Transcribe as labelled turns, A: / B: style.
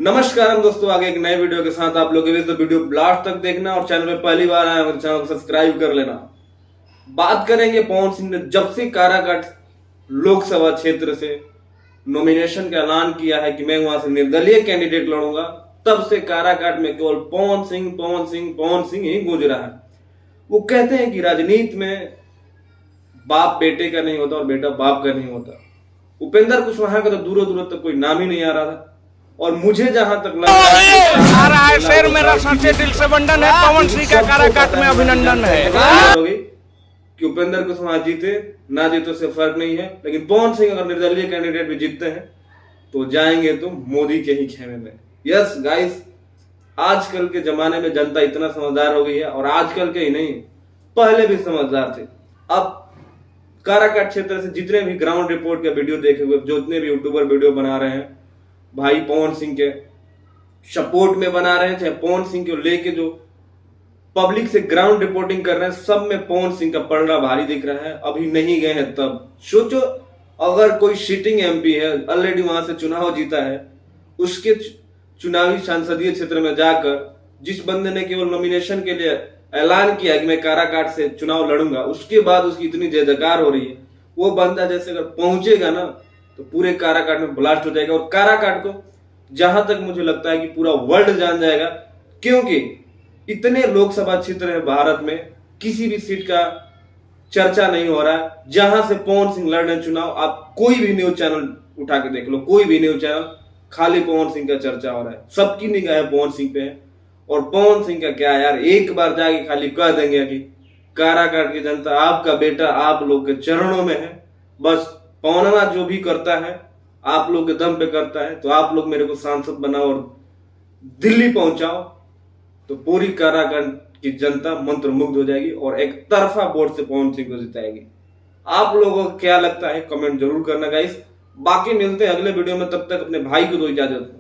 A: नमस्कार हम दोस्तों, आगे एक नए वीडियो के साथ आप लोगों के बीच। तो वीडियो लास्ट तक देखना और चैनल पे पहली बार आए तो चैनल को सब्सक्राइब कर लेना। बात करेंगे पवन सिंह ने जब से काराकाट लोकसभा क्षेत्र से नॉमिनेशन का ऐलान किया है कि मैं वहां से निर्दलीय कैंडिडेट लड़ूंगा, तब से काराकाट में केवल पवन सिंह पवन सिंह पवन सिंह ही गूंज रहा है। वो कहते हैं कि राजनीति में बाप बेटे का नहीं होता और बेटा बाप का नहीं होता। उपेंद्र कुशवाहा का तो दूरों दूरों तक कोई नाम ही नहीं आ रहा था। और मुझे जहां तक लग
B: रहा है शेर मेरा सच्चे दिल से बंधन है। पवन सिंह का काराकाट में अभिनंदन है
A: कि उपेंद्र कुशवाहा जीते ना जीते से फर्क नहीं है, लेकिन पवन सिंह अगर निर्दलीय कैंडिडेट भी जीतते हैं तो जाएंगे तो मोदी के ही खेमे में। यस गाइस, आजकल के जमाने में जनता इतना समझदार हो गई है, और आजकल के ही नहीं पहले भी समझदार थे। अब काराकाट क्षेत्र से जितने भी ग्राउंड रिपोर्ट के वीडियो देखे हुए, जितने भी यूट्यूबर वीडियो बना रहे हैं, भाई पवन सिंह के सपोर्ट में बना रहे हैं, चाहे पवन सिंह को लेके जो पब्लिक से ग्राउंड रिपोर्टिंग कर रहे हैं, सब में पवन सिंह का पलड़ा भारी दिख रहा है। अभी नहीं गए हैं तब सोचो, अगर कोई सिटिंग एमपी है, ऑलरेडी वहां से चुनाव जीता है, उसके चुनावी संसदीय क्षेत्र में जाकर जिस बंदे ने केवल नॉमिनेशन के लिए ऐलान किया कि मैं काराकाट से चुनाव लड़ूंगा, उसके बाद उसकी इतनी जय जयकार हो रही है, वो बंदा जैसे अगर पहुंचेगा ना तो पूरे काराकाट में ब्लास्ट हो जाएगा। और काराकाट को जहां तक मुझे लगता है कि पूरा वर्ल्ड जान जाएगा, क्योंकि इतने लोकसभा क्षेत्र है भारत में, किसी भी सीट का चर्चा नहीं हो रहा है जहां से पवन सिंह लड़ रहे चुनाव। आप कोई भी न्यूज चैनल उठा के देख लो, कोई भी न्यूज चैनल, खाली पवन सिंह का चर्चा हो रहा है, सबकी निगाह पवन सिंह पे है। और पवन सिंह का क्या यार, एक बार जाके खाली कह देंगे कि काराकाट की जनता, आपका बेटा आप लोग के चरणों में है, बस पवनना जो भी करता है आप लोग के दम पे करता है, तो आप लोग मेरे को सांसद बनाओ और दिल्ली पहुंचाओ, तो पूरी काराकाट की जनता मंत्र मुग्ध हो जाएगी और एक तरफा वोट से पवन सिंह को जिताएगी। आप लोगों को क्या लगता है कमेंट जरूर करना गाइस। बाकी मिलते हैं अगले वीडियो में, तब तक अपने भाई को दो इजाजत।